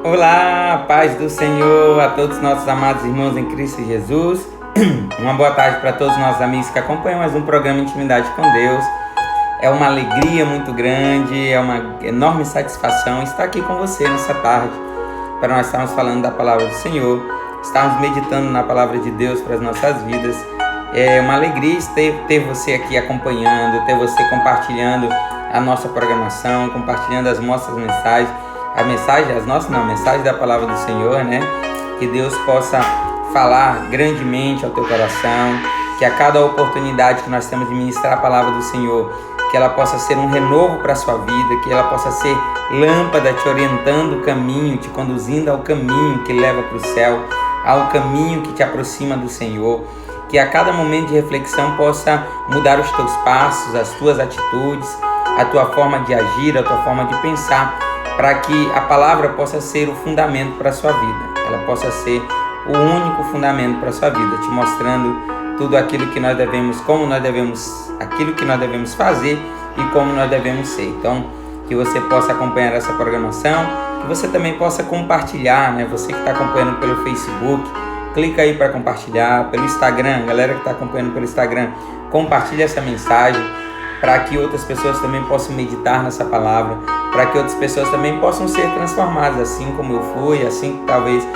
Olá, paz do Senhor a todos os nossos amados irmãos em Cristo Jesus. Uma boa tarde para todos os nossos amigos que acompanham mais um programa Intimidade com Deus. É uma alegria muito grande, é uma enorme satisfação estar aqui com você nessa tarde, para nós estarmos falando da palavra do Senhor, estarmos meditando na palavra de Deus para as nossas vidas. É uma alegria ter você aqui acompanhando, ter você compartilhando a nossa programação, compartilhando as nossas mensagens. A mensagem da palavra do Senhor, né? Que Deus possa falar grandemente ao teu coração, que a cada oportunidade que nós temos de ministrar a palavra do Senhor, que ela possa ser um renovo para a sua vida, que ela possa ser lâmpada te orientando o caminho, te conduzindo ao caminho que leva para o céu, ao caminho que te aproxima do Senhor, que a cada momento de reflexão possa mudar os teus passos, as tuas atitudes, a tua forma de agir, a tua forma de pensar, para que a palavra possa ser o fundamento para a sua vida, ela possa ser o único fundamento para a sua vida, te mostrando tudo aquilo que nós devemos, aquilo que nós devemos fazer e como nós devemos ser. Então, que você possa acompanhar essa programação, que você também possa compartilhar, né? Você que está acompanhando pelo Facebook, clica aí para compartilhar, pelo Instagram, galera que está acompanhando pelo Instagram, compartilha essa mensagem, para que outras pessoas também possam meditar nessa palavra, para que outras pessoas também possam ser transformadas, assim como eu fui, assim que talvez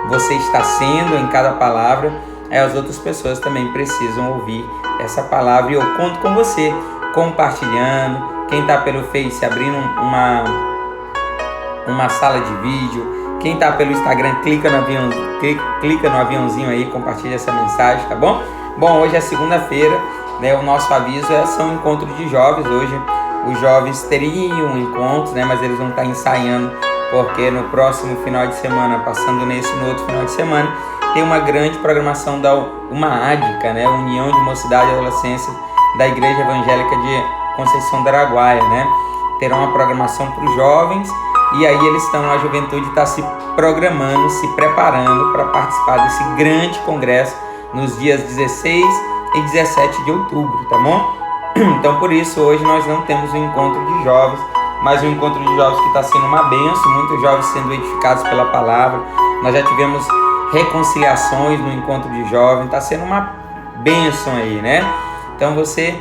você está sendo em cada palavra, as outras pessoas também precisam ouvir essa palavra, e eu conto com você, compartilhando, quem está pelo Face, abrindo uma sala de vídeo, quem está pelo Instagram, clica no aviãozinho aí, compartilha essa mensagem, tá bom? Bom, hoje é segunda-feira, né? O nosso aviso são encontros de jovens. Hoje os jovens teriam encontros, né? Mas eles vão estar ensaiando, porque no próximo final de semana, passando nesse no outro final de semana, tem uma grande programação da ADCA, né? União de Mocidade e Adolescência da Igreja Evangélica de Conceição do Araguaia, né? Terá uma programação para os jovens, e aí a juventude está se programando, se preparando para participar desse grande congresso nos dias 16 e 17 de outubro, tá bom? Então, por isso, hoje nós não temos um encontro de jovens, mas um encontro de jovens que está sendo uma bênção, muitos jovens sendo edificados pela palavra. Nós já tivemos reconciliações no encontro de jovens, está sendo uma bênção aí, né? Então, você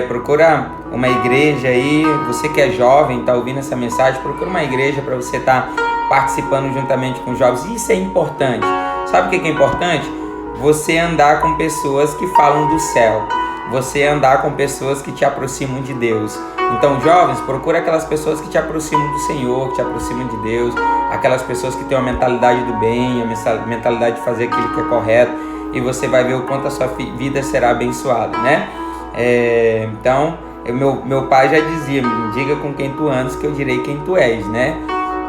procura uma igreja aí, você que é jovem, está ouvindo essa mensagem, procura uma igreja para você estar participando juntamente com os jovens. Isso é importante. Sabe o que é importante? Você andar com pessoas que falam do céu, você andar com pessoas que te aproximam de Deus. Então, jovens, procura aquelas pessoas que te aproximam do Senhor, que te aproximam de Deus, aquelas pessoas que têm uma mentalidade do bem, a mentalidade de fazer aquilo que é correto, e você vai ver o quanto a sua vida será abençoada, né? Então, meu pai já dizia, me diga com quem tu andas que eu direi quem tu és, né?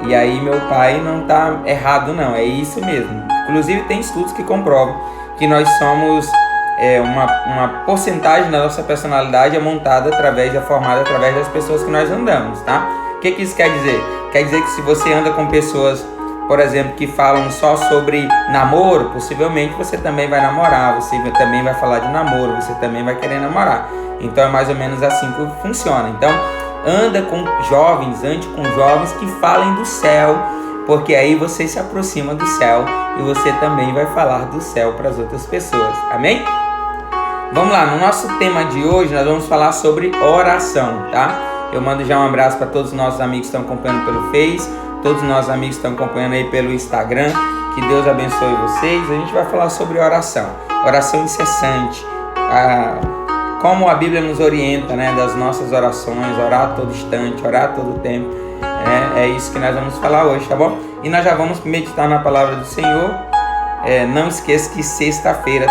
E aí meu pai não está errado não, é isso mesmo. Inclusive tem estudos que comprovam que nós somos uma porcentagem da nossa personalidade é formada através das pessoas que nós andamos, tá? O que isso quer dizer? Quer dizer que se você anda com pessoas, por exemplo, que falam só sobre namoro, possivelmente você também vai namorar, você também vai falar de namoro, você também vai querer namorar. Então é mais ou menos assim que funciona. Então ande com jovens que falem do céu, porque aí você se aproxima do céu e você também vai falar do céu para as outras pessoas. Amém? Vamos lá, no nosso tema de hoje nós vamos falar sobre oração, tá? Eu mando já um abraço para todos os nossos amigos que estão acompanhando pelo Face, todos os nossos amigos que estão acompanhando aí pelo Instagram. Que Deus abençoe vocês. A gente vai falar sobre oração incessante, como a Bíblia nos orienta, né, das nossas orações, orar a todo instante, orar a todo tempo. É isso que nós vamos falar hoje, tá bom? E nós já vamos meditar na palavra do Senhor. Não esqueça que sexta-feira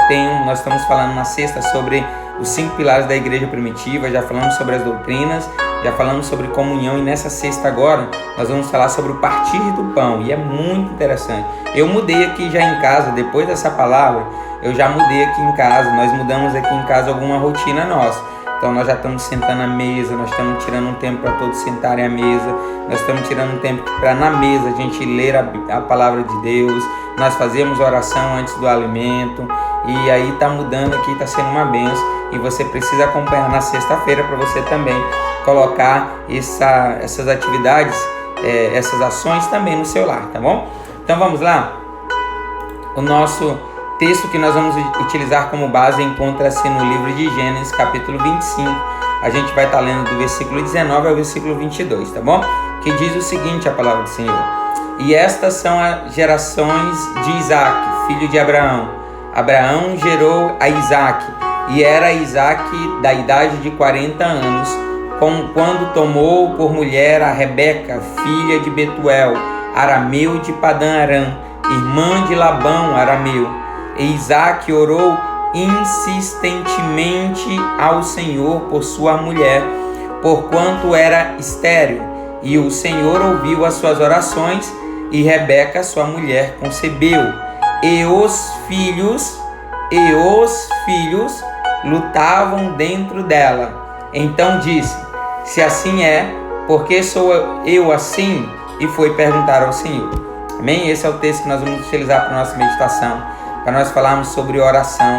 nós estamos falando na sexta sobre os 5 pilares da igreja primitiva, já falamos sobre as doutrinas, já falamos sobre comunhão, e nessa sexta agora nós vamos falar sobre o partir do pão, e é muito interessante. Eu mudei aqui já em casa, depois dessa palavra, eu já mudei aqui em casa, nós mudamos aqui em casa alguma rotina nossa. Então nós já estamos sentando à mesa, nós estamos tirando um tempo para todos sentarem à mesa, nós estamos tirando um tempo para na mesa a gente ler a palavra de Deus, nós fazemos oração antes do alimento, e aí está mudando aqui, está sendo uma bênção, e você precisa acompanhar na sexta-feira para você também colocar essas atividades essas ações também no seu lar, tá bom? Então vamos lá. O nosso texto que nós vamos utilizar como base encontra-se no livro de Gênesis, capítulo 25. A gente vai estar lendo do versículo 19 ao versículo 22, tá bom? Que diz o seguinte, a palavra do Senhor: E estas são as gerações de Isaque, filho de Abraão. Abraão gerou a Isaque, e era Isaque da idade de 40 anos, quando tomou por mulher a Rebeca, filha de Betuel, arameu de Padã-Arã, irmã de Labão, arameu. E Isaque orou insistentemente ao Senhor por sua mulher, porquanto era estéril, e o Senhor ouviu as suas orações, e Rebeca, sua mulher, concebeu, e os filhos lutavam dentro dela. Então disse: Se assim é, por que sou eu assim? E foi perguntar ao Senhor. Amém? Esse é o texto que nós vamos utilizar para a nossa meditação, para nós falarmos sobre oração,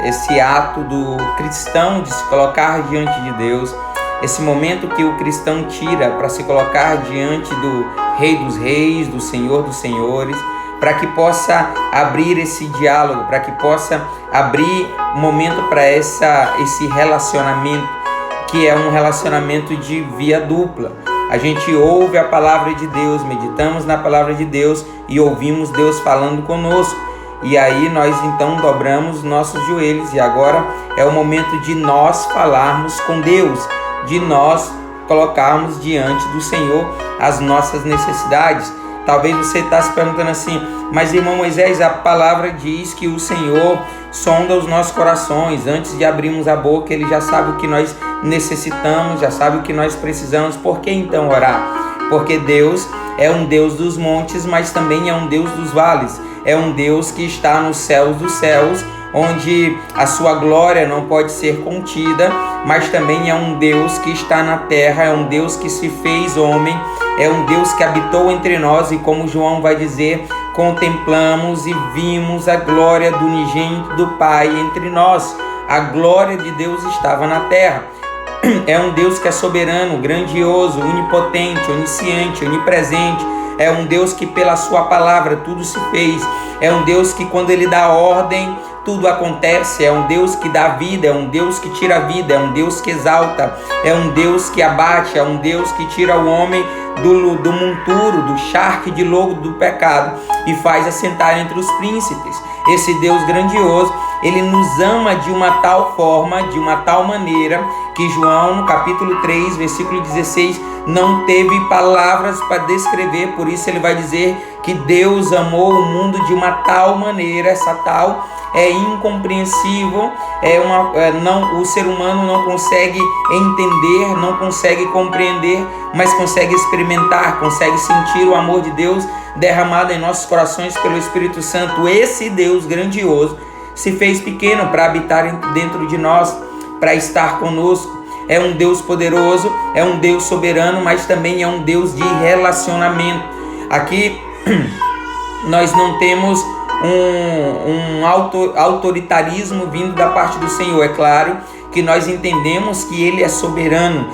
esse ato do cristão de se colocar diante de Deus, esse momento que o cristão tira para se colocar diante do Rei dos Reis, do Senhor dos Senhores, para que possa abrir esse diálogo, para que possa abrir momento para esse relacionamento, que é um relacionamento de via dupla. A gente ouve a palavra de Deus, meditamos na palavra de Deus e ouvimos Deus falando conosco. E aí nós então dobramos nossos joelhos, e agora é o momento de nós falarmos com Deus, de nós colocarmos diante do Senhor as nossas necessidades. Talvez você está se perguntando assim: mas irmão Moisés, a palavra diz que o Senhor sonda os nossos corações. Antes de abrirmos a boca, Ele já sabe o que nós necessitamos, já sabe o que nós precisamos. Por que então orar? Porque Deus é um Deus dos montes, mas também é um Deus dos vales. É um Deus que está nos céus dos céus, onde a sua glória não pode ser contida, mas também é um Deus que está na terra, é um Deus que se fez homem, é um Deus que habitou entre nós, e como João vai dizer, contemplamos e vimos a glória do unigênito do Pai entre nós. A glória de Deus estava na terra. É um Deus que é soberano, grandioso, onipotente, onisciente, onipresente. É um Deus que pela sua palavra tudo se fez. É um Deus que quando Ele dá ordem, tudo acontece. É um Deus que dá vida, é um Deus que tira a vida, é um Deus que exalta, é um Deus que abate, é um Deus que tira o homem do monturo, do charque de lodo do pecado e faz assentar entre os príncipes. Esse Deus grandioso, Ele nos ama de uma tal forma, de uma tal maneira, que João, no capítulo 3, versículo 16, não teve palavras para descrever. Por isso ele vai dizer que Deus amou o mundo de uma tal maneira. Essa tal é incompreensível, o ser humano não consegue entender, não consegue compreender, mas consegue experimentar, consegue sentir o amor de Deus derramado em nossos corações pelo Espírito Santo. Esse Deus grandioso se fez pequeno para habitar dentro de nós, para estar conosco. É um Deus poderoso, é um Deus soberano, mas também é um Deus de relacionamento. Aqui nós não temos um autoritarismo vindo da parte do Senhor. É claro que nós entendemos que Ele é soberano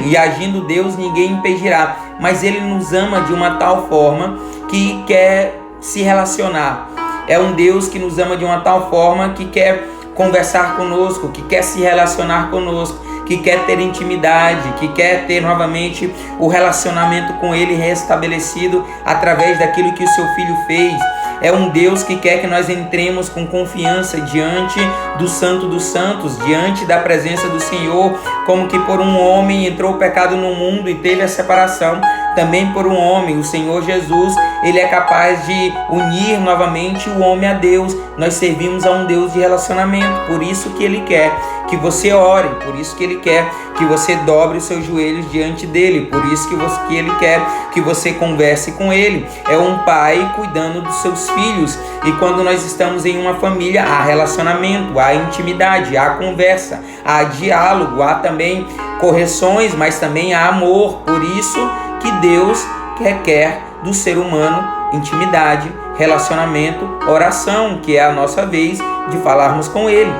e agindo Deus ninguém impedirá, mas Ele nos ama de uma tal forma que quer se relacionar. É um Deus que nos ama de uma tal forma que quer conversar conosco, que quer se relacionar conosco, que quer ter intimidade, que quer ter novamente o relacionamento com Ele restabelecido através daquilo que o seu Filho fez. É um Deus que quer que nós entremos com confiança diante do Santo dos Santos, diante da presença do Senhor, como que por um homem entrou o pecado no mundo e teve a separação, também por um homem, o Senhor Jesus, Ele é capaz de unir novamente o homem a Deus. Nós servimos a um Deus de relacionamento, por isso que Ele quer que você ore, por isso que Ele quer que você dobre os seus joelhos diante dEle, por isso que Ele quer que você converse com Ele. É um pai cuidando dos seus filhos, e quando nós estamos em uma família, há relacionamento, há intimidade, há conversa, há diálogo, há também correções, mas também há amor. Por isso que Deus requer do ser humano intimidade, relacionamento, oração, que é a nossa vez de falarmos com Ele.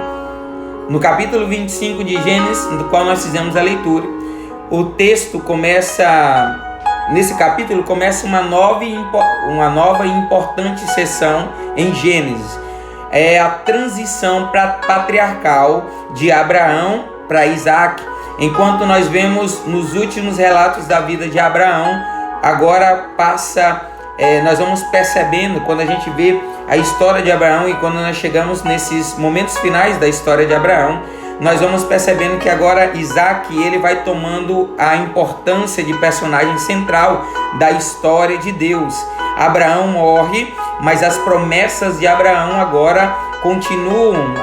No capítulo 25 de Gênesis, do qual nós fizemos a leitura, o texto começa nesse capítulo começa uma nova e importante seção em Gênesis. É a transição patriarcal de Abraão para Isaac. Enquanto nós vemos nos últimos relatos da vida de Abraão, agora nós vamos percebendo, quando a gente vê a história de Abraão e quando nós chegamos nesses momentos finais da história de Abraão, nós vamos percebendo que agora Isaac, ele vai tomando a importância de personagem central da história de Deus. Abraão morre, mas as promessas de Abraão agora continuam,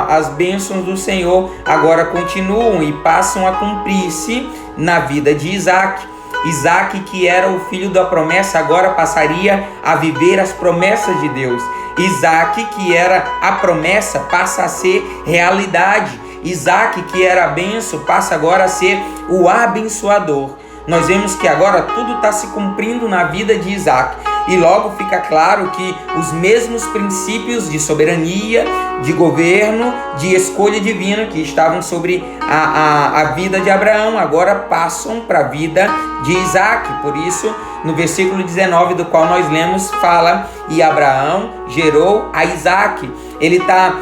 as bênçãos do Senhor agora continuam e passam a cumprir-se na vida de Isaac. Isaac, que era o filho da promessa, agora passaria a viver as promessas de Deus. Isaac, que era a promessa, passa a ser realidade. Isaac, que era a bênção, passa agora a ser o abençoador. Nós vemos que agora tudo está se cumprindo na vida de Isaac. E logo fica claro que os mesmos princípios de soberania, de governo, de escolha divina que estavam sobre a vida de Abraão, agora passam para a vida de Isaac. Por isso, no versículo 19 do qual nós lemos, fala: e Abraão gerou a Isaac.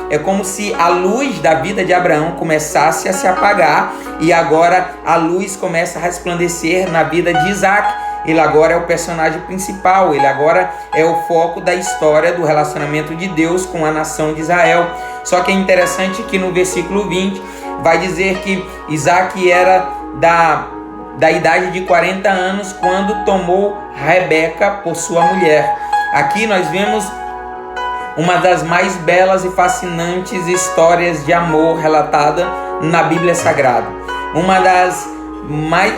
É como se a luz da vida de Abraão começasse a se apagar e agora a luz começa a resplandecer na vida de Isaac. Ele agora é o personagem principal, ele agora é o foco da história do relacionamento de Deus com a nação de Israel. Só que é interessante que no versículo 20 vai dizer que Isaac era da idade de 40 anos quando tomou Rebeca por sua mulher. Aqui nós vemos uma das mais belas e fascinantes histórias de amor relatada na Bíblia Sagrada. Uma das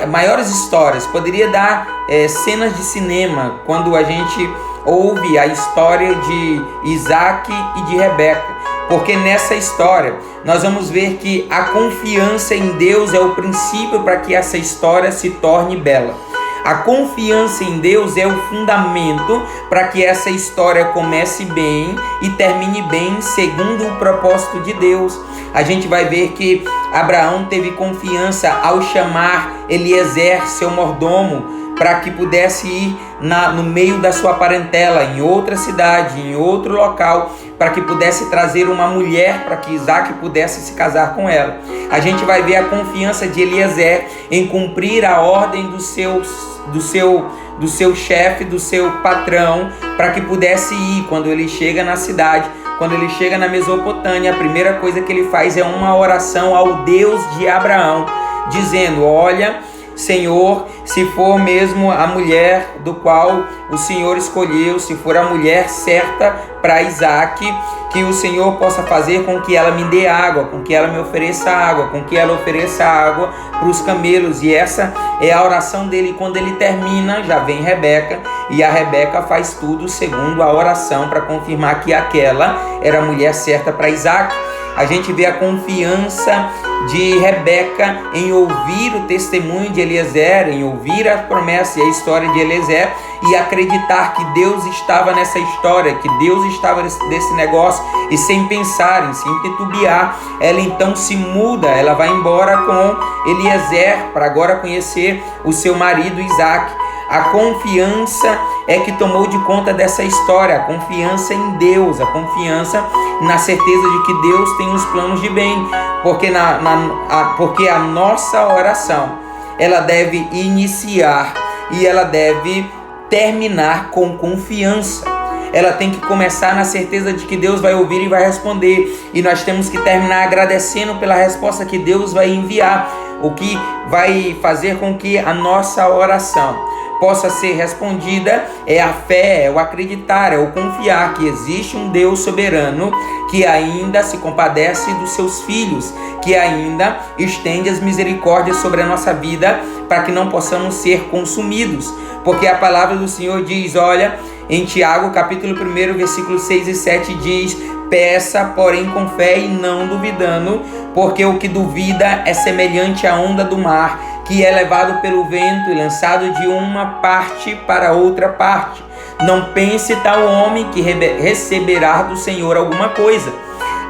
maiores histórias, poderia dar cenas de cinema quando a gente ouve a história de Isaac e de Rebeca, porque nessa história nós vamos ver que a confiança em Deus é o princípio para que essa história se torne bela. A confiança em Deus é o fundamento para que essa história comece bem e termine bem segundo o propósito de Deus. A gente vai ver que Abraão teve confiança ao chamar Eliezer, seu mordomo, para que pudesse ir no meio da sua parentela, em outra cidade, em outro local, para que pudesse trazer uma mulher para que Isaac pudesse se casar com ela. A gente vai ver a confiança de Eliezer em cumprir a ordem do seu chefe, do seu patrão, para que pudesse ir. Quando ele chega na cidade, quando ele chega na Mesopotâmia, a primeira coisa que ele faz é uma oração ao Deus de Abraão, dizendo: olha, Senhor, se for mesmo a mulher do qual o Senhor escolheu, se for a mulher certa para Isaac, que o Senhor possa fazer com que ela me dê água, com que ela me ofereça água, com que ela ofereça água para os camelos. E essa é a oração dele. Quando ele termina, já vem Rebeca, e a Rebeca faz tudo segundo a oração para confirmar que aquela era a mulher certa para Isaac. A gente vê a confiança de Rebeca em ouvir o testemunho de Eliezer, em ouvir a promessa e a história de Eliezer e acreditar que Deus estava nessa história, que Deus estava nesse negócio, e sem pensar, sem titubear, ela então se muda, ela vai embora com Eliezer para agora conhecer o seu marido Isaac. A confiança é que tomou de conta dessa história, a confiança em Deus, a confiança na certeza de que Deus tem os planos de bem, porque a nossa oração, ela deve iniciar e ela deve terminar com confiança. Ela tem que começar na certeza de que Deus vai ouvir e vai responder, e nós temos que terminar agradecendo pela resposta que Deus vai enviar, o que vai fazer com que a nossa oração possa ser respondida é a fé, é o acreditar, é o confiar que existe um Deus soberano que ainda se compadece dos seus filhos, que ainda estende as misericórdias sobre a nossa vida para que não possamos ser consumidos, porque a palavra do Senhor diz, olha, em Tiago capítulo 1, versículos 6 e 7 diz: peça, porém com fé e não duvidando, porque o que duvida é semelhante à onda do mar, que é levado pelo vento e lançado de uma parte para outra parte. Não pense tal homem que receberá do Senhor alguma coisa.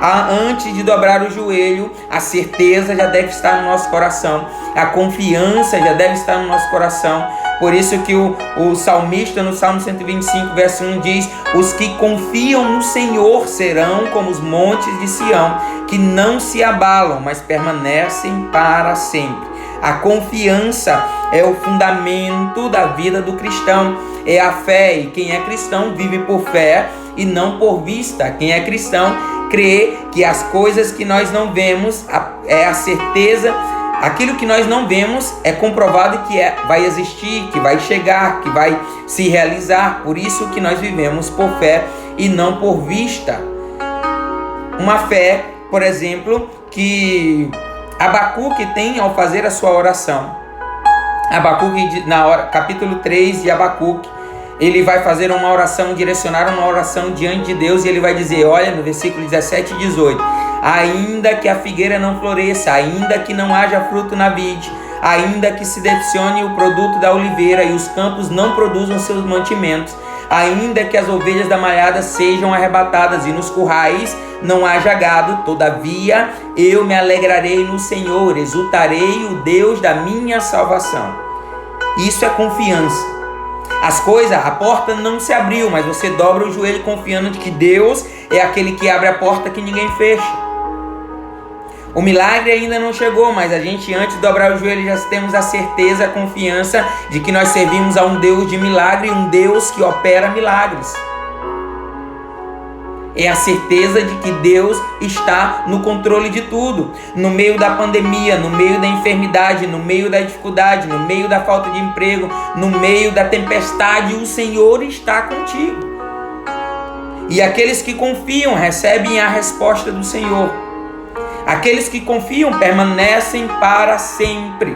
antes de dobrar o joelho, a certeza já deve estar no nosso coração, a confiança já deve estar no nosso coração. Por isso que o salmista no Salmo 125, verso 1 diz: os que confiam no Senhor serão como os montes de Sião, que não se abalam, mas permanecem para sempre. A confiança é o fundamento da vida do cristão, é a fé, e quem é cristão vive por fé e não por vista. Quem é cristão crê que as coisas que nós não vemos é a certeza. Aquilo que nós não vemos é comprovado que vai existir, que vai chegar, que vai se realizar. Por isso que nós vivemos por fé e não por vista. Uma fé, por exemplo, que Abacuque tem ao fazer a sua oração. Abacuque, capítulo 3 de Abacuque, ele vai fazer uma oração, direcionar uma oração diante de Deus, e ele vai dizer, olha, no versículo 17 e 18: ainda que a figueira não floresça, ainda que não haja fruto na vide, ainda que se decepcione o produto da oliveira e os campos não produzam seus mantimentos, ainda que as ovelhas da malhada sejam arrebatadas e nos currais não haja gado, todavia eu me alegrarei no Senhor, exultarei o Deus da minha salvação. Isso é confiança. As coisas, a porta não se abriu, mas você dobra o joelho confiando de que Deus é aquele que abre a porta que ninguém fecha. O milagre ainda não chegou, mas a gente, antes de dobrar o joelho, já temos a certeza, a confiança de que nós servimos a um Deus de milagre, um Deus que opera milagres. É a certeza de que Deus está no controle de tudo. No meio da pandemia, no meio da enfermidade, no meio da dificuldade, no meio da falta de emprego, no meio da tempestade, o Senhor está contigo. E aqueles que confiam recebem a resposta do Senhor. Aqueles que confiam permanecem para sempre.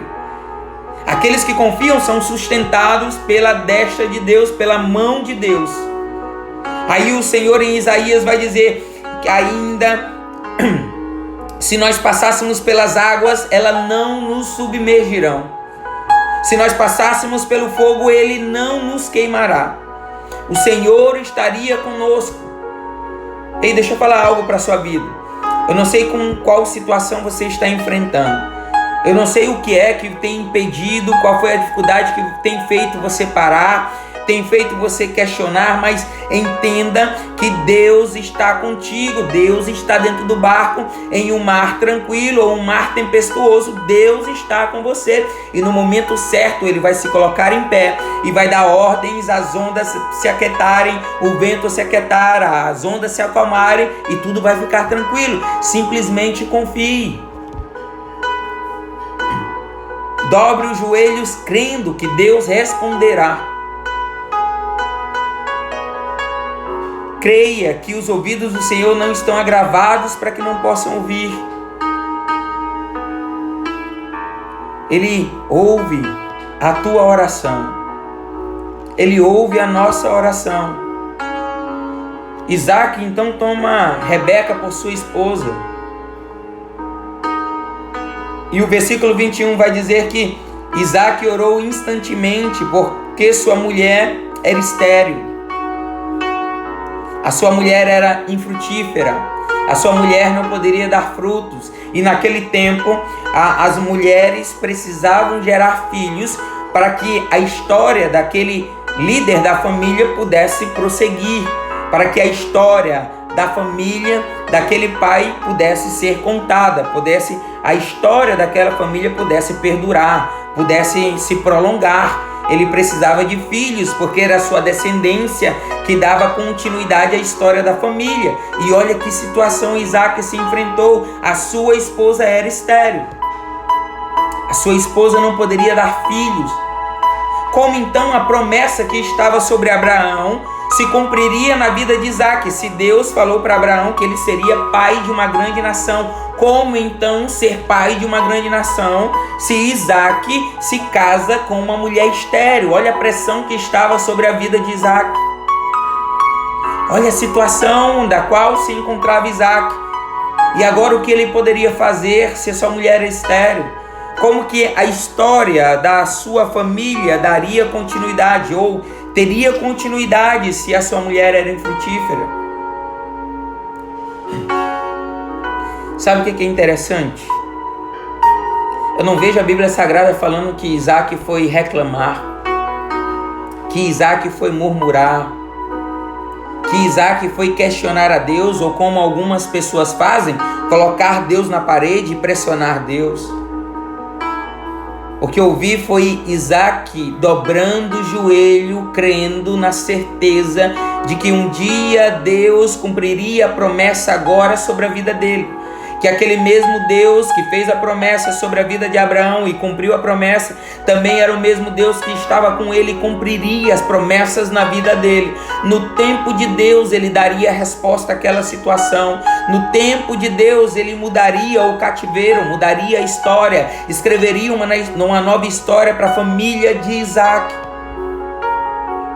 Aqueles que confiam são sustentados pela destra de Deus, pela mão de Deus. Aí o Senhor em Isaías vai dizer que ainda se nós passássemos pelas águas, elas não nos submergirão. Se nós passássemos pelo fogo, ele não nos queimará. O Senhor estaria conosco. Ei, deixa eu falar algo para a sua vida. Eu não sei com qual situação você está enfrentando. Eu não sei o que é que tem impedido, qual foi a dificuldade que tem feito você parar, tem feito você questionar, mas entenda que Deus está contigo. Deus está dentro do barco, em um mar tranquilo ou um mar tempestuoso. Deus está com você, e no momento certo ele vai se colocar em pé e vai dar ordens, as ondas se aquietarem, o vento se aquietar, as ondas se acalmarem e tudo vai ficar tranquilo. Simplesmente confie. Dobre os joelhos crendo que Deus responderá. Creia que os ouvidos do Senhor não estão agravados para que não possam ouvir. Ele ouve a tua oração. Ele ouve a nossa oração. Isaac então toma Rebeca por sua esposa. E o versículo 21 vai dizer que Isaac orou instantemente porque sua mulher era estéril. A sua mulher era infrutífera, a sua mulher não poderia dar frutos. E naquele tempo, as mulheres precisavam gerar filhos para que a história daquele líder da família pudesse prosseguir, para que a história da família daquele pai pudesse ser contada, a história daquela família pudesse perdurar, pudesse se prolongar. Ele precisava de filhos, porque era a sua descendência que dava continuidade à história da família. E olha que situação Isaac se enfrentou. A sua esposa era estéril. A sua esposa não poderia dar filhos. Como então a promessa que estava sobre Abraão se cumpriria na vida de Isaac? Se Deus falou para Abraão que ele seria pai de uma grande nação, como então ser pai de uma grande nação se Isaac se casa com uma mulher estéril? Olha a pressão que estava sobre a vida de Isaac. Olha a situação da qual se encontrava Isaac. E agora o que ele poderia fazer se a sua mulher era estéril? Como que a história da sua família daria continuidade ou teria continuidade se a sua mulher era infrutífera? Sabe o que é interessante? Eu não vejo a Bíblia Sagrada falando que Isaac foi reclamar, que Isaac foi murmurar, que Isaac foi questionar a Deus, ou como algumas pessoas fazem, colocar Deus na parede e pressionar Deus. O que eu vi foi Isaac dobrando o joelho, crendo na certeza de que um dia Deus cumpriria a promessa agora sobre a vida dele. Que aquele mesmo Deus que fez a promessa sobre a vida de Abraão e cumpriu a promessa, também era o mesmo Deus que estava com ele e cumpriria as promessas na vida dele. No tempo de Deus ele daria a resposta àquela situação. No tempo de Deus ele mudaria o cativeiro, mudaria a história, escreveria uma nova história para a família de Isaac.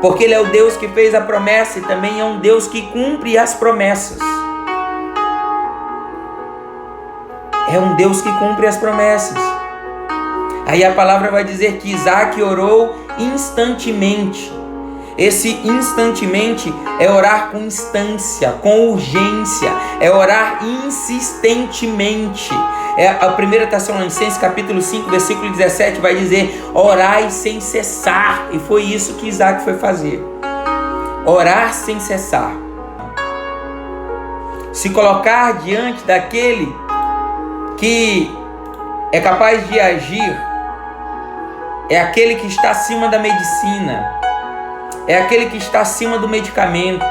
Porque ele é o Deus que fez a promessa e também é um Deus que cumpre as promessas. É um Deus que cumpre as promessas. Aí a palavra vai dizer que Isaac orou instantemente. Esse instantemente é orar com instância, com urgência, é orar insistentemente. A 1 Tessalonicenses capítulo 5, versículo 17 vai dizer: orai sem cessar. E foi isso que Isaac foi fazer. Orar sem cessar. Se colocar diante daquele que é capaz de agir, é aquele que está acima da medicina, é aquele que está acima do medicamento.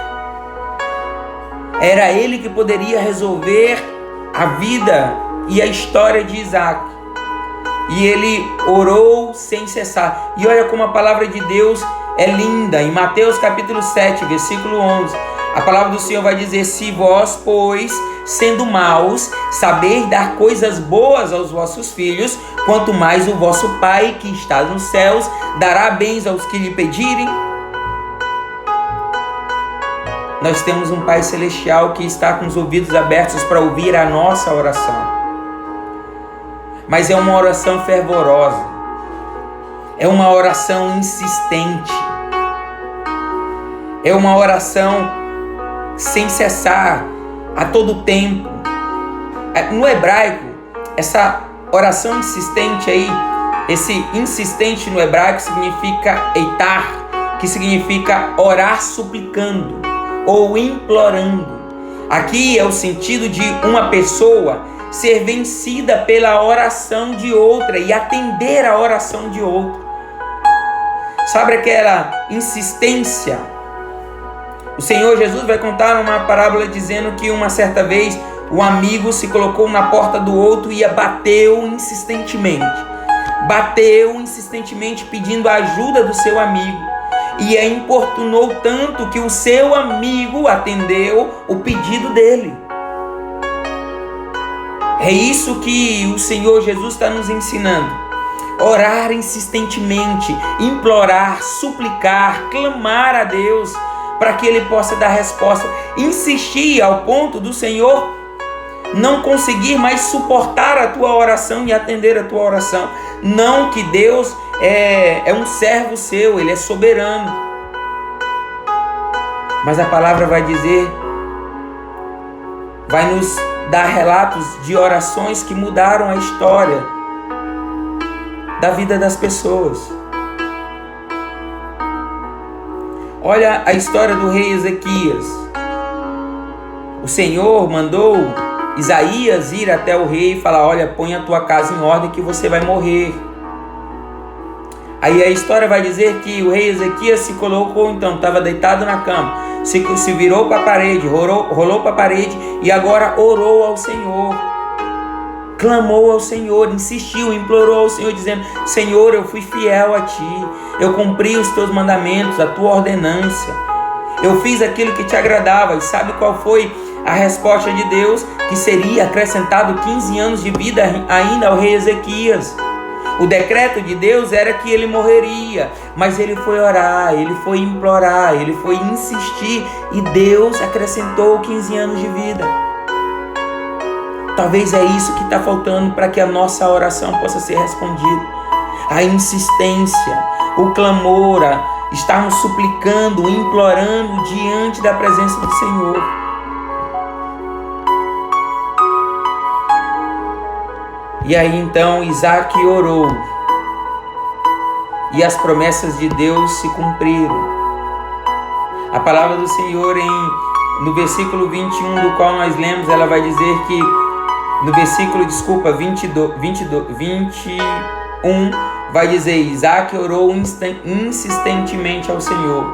Era ele que poderia resolver a vida e a história de Isaac. E ele orou sem cessar. E olha como a palavra de Deus é linda. Em Mateus capítulo 7, versículo 11, a palavra do Senhor vai dizer: se vós, pois, sendo maus, sabeis dar coisas boas aos vossos filhos, quanto mais o vosso Pai que está nos céus dará bens aos que lhe pedirem. Nós temos um Pai Celestial que está com os ouvidos abertos para ouvir a nossa oração. Mas é uma oração fervorosa, é uma oração insistente, é uma oração sem cessar, a todo tempo. No hebraico, essa oração insistente aí, esse insistente no hebraico significa eitar, que significa orar suplicando ou implorando. Aqui é o sentido de uma pessoa ser vencida pela oração de outra e atender a oração de outra. Sabe aquela insistência? O Senhor Jesus vai contar uma parábola dizendo que uma certa vez o amigo se colocou na porta do outro e bateu insistentemente pedindo a ajuda do seu amigo, e a importunou tanto que o seu amigo atendeu o pedido dele. É isso que o Senhor Jesus está nos ensinando: orar insistentemente, implorar, suplicar, clamar a Deus para que Ele possa dar resposta, insistir ao ponto do Senhor não conseguir mais suportar a tua oração e atender a tua oração. Não que Deus é um servo seu, Ele é soberano. Mas a palavra vai dizer, vai nos dar relatos de orações que mudaram a história da vida das pessoas. Olha a história do rei Ezequias. O Senhor mandou Isaías ir até o rei e falar: olha, põe a tua casa em ordem que você vai morrer. Aí a história vai dizer que o rei Ezequias se colocou, então, estava deitado na cama, se virou para a parede, rolou para a parede e agora orou ao Senhor. Clamou ao Senhor, insistiu, implorou ao Senhor, dizendo: Senhor, eu fui fiel a Ti, eu cumpri os Teus mandamentos, a Tua ordenância, eu fiz aquilo que Te agradava. E sabe qual foi a resposta de Deus? Que seria acrescentado 15 anos de vida ainda ao rei Ezequias. O decreto de Deus era que ele morreria, mas ele foi orar, ele foi implorar, ele foi insistir, e Deus acrescentou 15 anos de vida. Talvez é isso que está faltando para que a nossa oração possa ser respondida. A insistência, o clamor, estarmos suplicando, implorando diante da presença do Senhor. E aí então Isaac orou e as promessas de Deus se cumpriram. A palavra do Senhor no versículo 21 do qual nós lemos, ela vai dizer que no versículo, 21 vai dizer: Isaac orou insistentemente ao Senhor,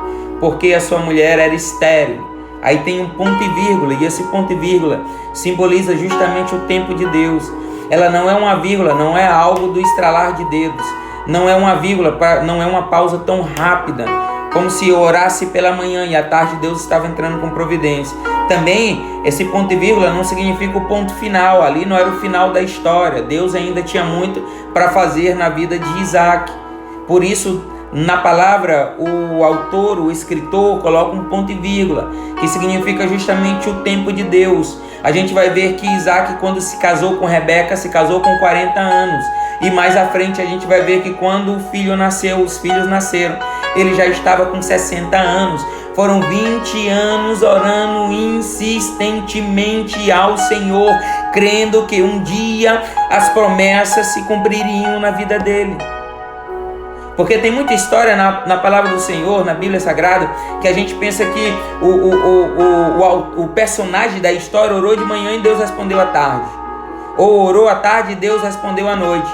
porque a sua mulher era estéril. Aí tem um ponto e vírgula, e esse ponto e vírgula simboliza justamente o tempo de Deus. Ela não é uma vírgula, não é algo do estralar de dedos, não é uma vírgula, não é uma pausa tão rápida, como se eu orasse pela manhã e à tarde Deus estava entrando com providência. Também esse ponto e vírgula não significa o ponto final, ali não era o final da história, Deus ainda tinha muito para fazer na vida de Isaac. Por isso, na palavra, o autor, o escritor, coloca um ponto e vírgula, que significa justamente o tempo de Deus. A gente vai ver que Isaac, quando se casou com Rebeca, se casou com 40 anos. E mais à frente a gente vai ver que quando o filho nasceu, os filhos nasceram, ele já estava com 60 anos. Foram 20 anos orando insistentemente ao Senhor, crendo que um dia as promessas se cumpririam na vida dele. Porque tem muita história na palavra do Senhor, na Bíblia Sagrada, que a gente pensa que o personagem da história orou de manhã e Deus respondeu à tarde. Ou orou à tarde e Deus respondeu à noite.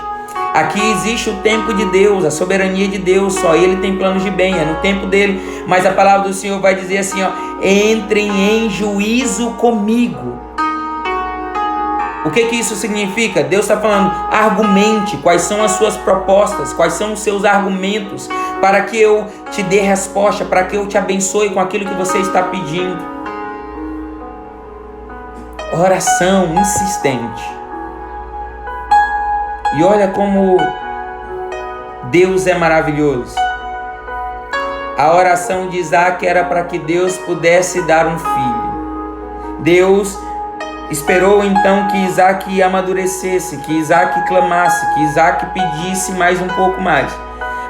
Aqui existe o tempo de Deus, a soberania de Deus, só Ele tem planos de bem, é no tempo dele. Mas a palavra do Senhor vai dizer assim, entrem em juízo comigo. O que isso significa? Deus está falando, argumente quais são as suas propostas, quais são os seus argumentos, para que eu te dê resposta, para que eu te abençoe com aquilo que você está pedindo. Oração insistente. E olha como Deus é maravilhoso. A oração de Isaac era para que Deus pudesse dar um filho. Deus esperou então que Isaac amadurecesse, que Isaac clamasse, que Isaac pedisse mais um pouco mais.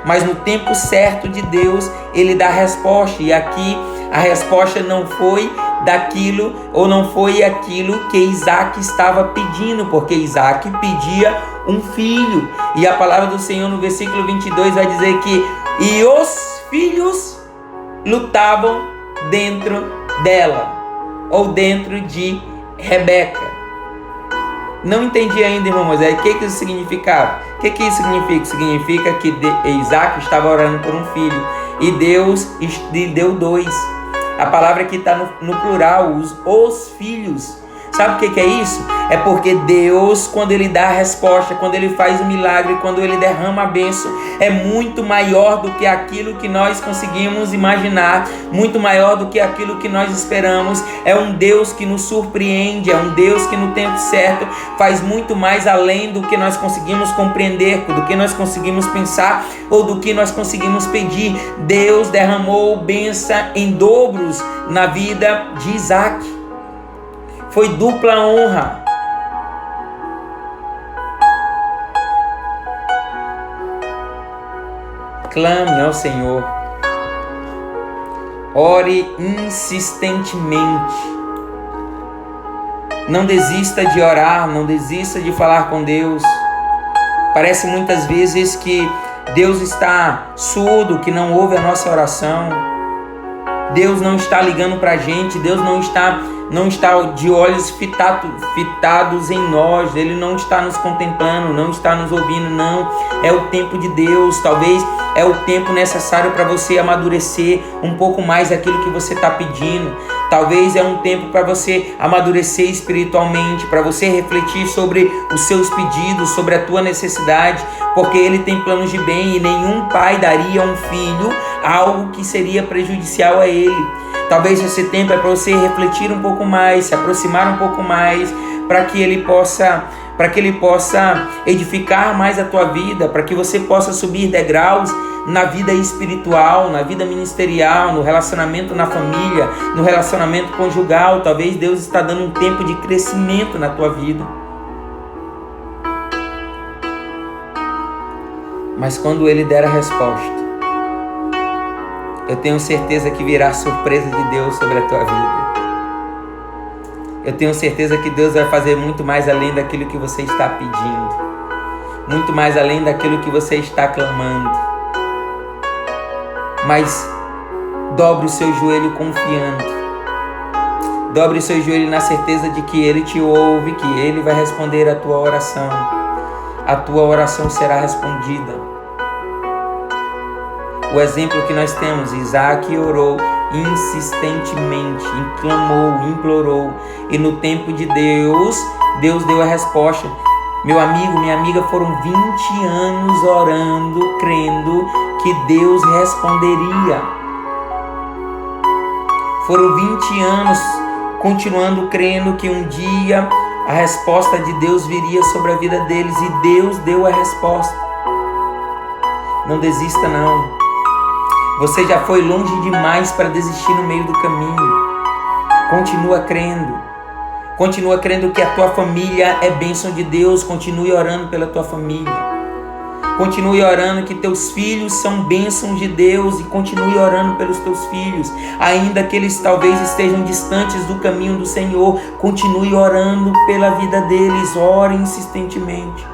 Mas no tempo certo de Deus, Ele dá a resposta. E aqui a resposta não foi daquilo, ou não foi aquilo que Isaac estava pedindo, porque Isaac pedia um filho. E a palavra do Senhor no versículo 22 vai dizer que e os filhos lutavam dentro dela, ou dentro de Rebeca. Não entendi ainda, irmão Moisés, o que isso significava? O que isso significa? Significa que Isaac estava orando por um filho e Deus lhe deu 2. A palavra que está no plural, os filhos. Sabe o que é isso? É porque Deus, quando Ele dá a resposta, quando Ele faz o milagre, quando Ele derrama a bênção, é muito maior do que aquilo que nós conseguimos imaginar, muito maior do que aquilo que nós esperamos. É um Deus que nos surpreende, é um Deus que no tempo certo faz muito mais além do que nós conseguimos compreender, do que nós conseguimos pensar ou do que nós conseguimos pedir. Deus derramou bênção em dobros na vida de Isaac. Foi dupla honra. Clame ao Senhor. Ore insistentemente. Não desista de orar, não desista de falar com Deus. Parece muitas vezes que Deus está surdo, que não ouve a nossa oração. Deus não está ligando para a gente, Deus não está de olhos fitados em nós, Ele não está nos contemplando, não está nos ouvindo, não. É o tempo de Deus, talvez é o tempo necessário para você amadurecer um pouco mais aquilo que você está pedindo. Talvez é um tempo para você amadurecer espiritualmente, para você refletir sobre os seus pedidos, sobre a tua necessidade, porque Ele tem planos de bem e nenhum pai daria a um filho algo que seria prejudicial a ele. Talvez esse tempo é para você refletir um pouco mais, se aproximar um pouco mais, para que Ele possa edificar mais a tua vida, para que você possa subir degraus na vida espiritual, na vida ministerial, no relacionamento na família, no relacionamento conjugal. Talvez Deus está dando um tempo de crescimento na tua vida. Mas quando Ele der a resposta, eu tenho certeza que virá surpresa de Deus sobre a tua vida. Eu tenho certeza que Deus vai fazer muito mais além daquilo que você está pedindo. muito mais além daquilo que você está clamando. Mas dobre o seu joelho confiando. Dobre o seu joelho na certeza de que Ele te ouve, que Ele vai responder a tua oração. A tua oração será respondida. O exemplo que nós temos, Isaac orou insistentemente, clamou, implorou. E no tempo de Deus, Deus deu a resposta. Meu amigo, minha amiga, foram 20 anos orando, crendo que Deus responderia. Foram 20 anos continuando crendo que um dia a resposta de Deus viria sobre a vida deles, e Deus deu a resposta. Não desista não. Você já foi longe demais para desistir no meio do caminho. Continua crendo. Continua crendo que a tua família é bênção de Deus. Continue orando pela tua família. Continue orando que teus filhos são bênçãos de Deus, e continue orando pelos teus filhos. Ainda que eles talvez estejam distantes do caminho do Senhor, continue orando pela vida deles. Ore insistentemente.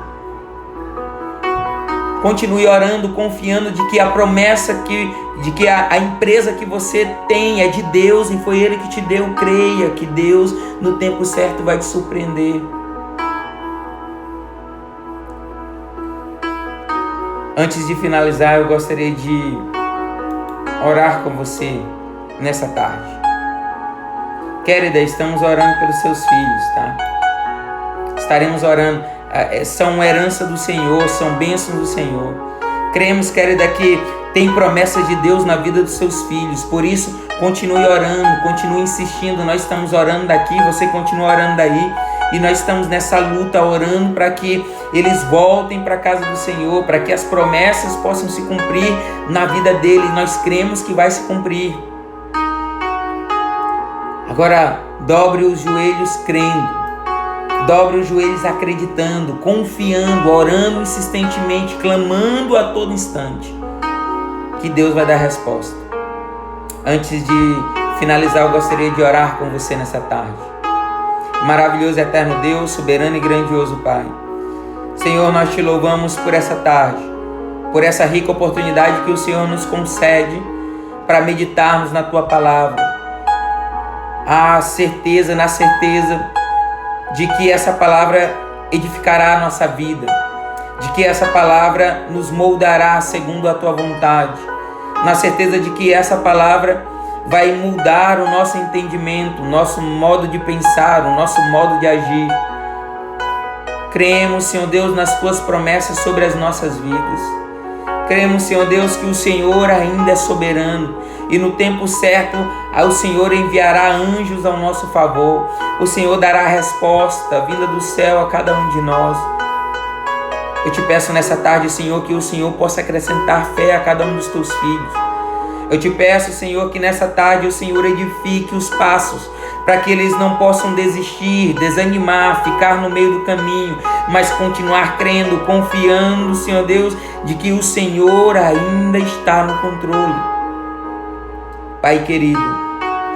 Continue orando, confiando de que a promessa, de que a empresa que você tem é de Deus e foi Ele que te deu. Creia que Deus no tempo certo vai te surpreender. Antes de finalizar, eu gostaria de orar com você nessa tarde. Querida, estamos orando pelos seus filhos, tá? Estaremos orando. São herança do Senhor, são bênçãos do Senhor. Cremos, querida, que tem promessa de Deus na vida dos seus filhos. Por isso, continue orando, continue insistindo. Nós estamos orando daqui, você continua orando daí. E nós estamos nessa luta orando para que eles voltem para a casa do Senhor, para que as promessas possam se cumprir na vida deles. Nós cremos que vai se cumprir. Agora, dobre os joelhos crendo. Dobre os joelhos acreditando, confiando, orando insistentemente, clamando a todo instante, que Deus vai dar resposta. Antes de finalizar, eu gostaria de orar com você nessa tarde. Maravilhoso e eterno Deus, soberano e grandioso Pai. Senhor, nós te louvamos por essa tarde, por essa rica oportunidade que o Senhor nos concede para meditarmos na Tua Palavra. Na certeza de que essa palavra edificará a nossa vida, de que essa palavra nos moldará segundo a Tua vontade, na certeza de que essa palavra vai mudar o nosso entendimento, o nosso modo de pensar, o nosso modo de agir. Cremos, Senhor Deus, nas Tuas promessas sobre as nossas vidas. Cremos, Senhor Deus, que o Senhor ainda é soberano e no tempo certo o Senhor enviará anjos ao nosso favor. O Senhor dará a resposta vinda do céu a cada um de nós. Eu te peço nessa tarde, Senhor, que o Senhor possa acrescentar fé a cada um dos Teus filhos. Eu te peço, Senhor, que nessa tarde o Senhor edifique os passos, para que eles não possam desistir, desanimar, ficar no meio do caminho, mas continuar crendo, confiando, Senhor Deus, de que o Senhor ainda está no controle. Pai querido,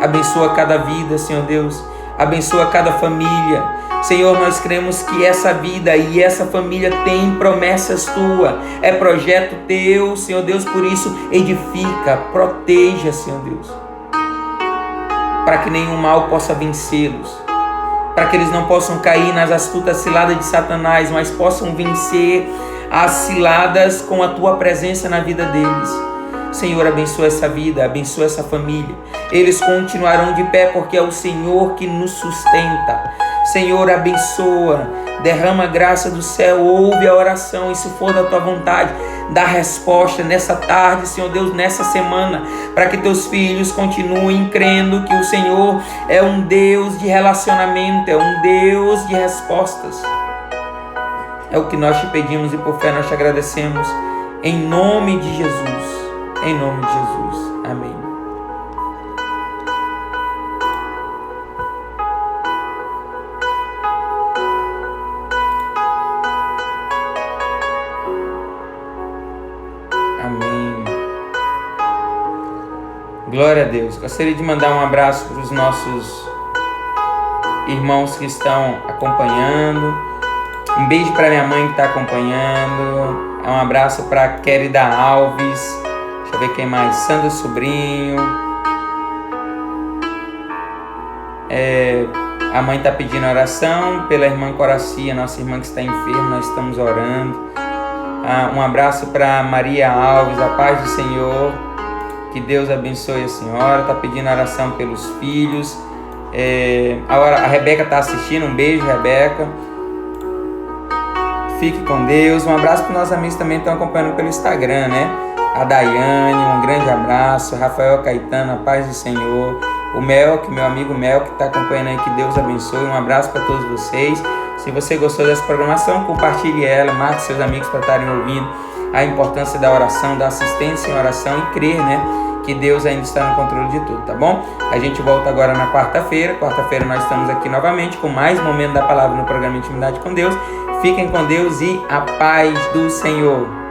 abençoa cada vida, Senhor Deus, abençoa cada família. Senhor, nós cremos que essa vida e essa família tem promessas Tuas, é projeto Teu, Senhor Deus, por isso edifica, proteja, Senhor Deus, para que nenhum mal possa vencê-los, para que eles não possam cair nas astutas ciladas de Satanás, mas possam vencer as ciladas com a Tua presença na vida deles. Senhor, abençoa essa vida, abençoa essa família. Eles continuarão de pé porque é o Senhor que nos sustenta. Senhor, abençoa, derrama a graça do céu, ouve a oração e se for da Tua vontade, dá resposta nessa tarde, Senhor Deus, nessa semana, para que Teus filhos continuem crendo que o Senhor é um Deus de relacionamento, é um Deus de respostas. É o que nós te pedimos e por fé nós te agradecemos, em nome de Jesus. Em nome de Jesus. Amém. Amém. Glória a Deus. Gostaria de mandar um abraço para os nossos irmãos que estão acompanhando. Um beijo para minha mãe que está acompanhando. Um abraço para Querida Alves. Deixa eu ver quem mais. Sandro Sobrinho. A mãe está pedindo oração pela irmã Coracia, nossa irmã que está enferma, nós estamos orando. Um abraço para Maria Alves, a paz do Senhor. Que Deus abençoe a senhora. Está pedindo oração pelos filhos. A Rebeca está assistindo. Um beijo, Rebeca. Fique com Deus. Um abraço para os nossos amigos também que estão acompanhando pelo Instagram, né? A Daiane, um grande abraço. Rafael Caetano, a paz do Senhor. O Melk, meu amigo Melk, que está acompanhando aí, que Deus abençoe. Um abraço para todos vocês. Se você gostou dessa programação, compartilhe ela, marque seus amigos para estarem ouvindo a importância da oração, da assistência em oração e crer, né? Que Deus ainda está no controle de tudo, tá bom? A gente volta agora na quarta-feira. Quarta-feira nós estamos aqui novamente com mais momento da palavra no programa Intimidade com Deus. Fiquem com Deus e a paz do Senhor.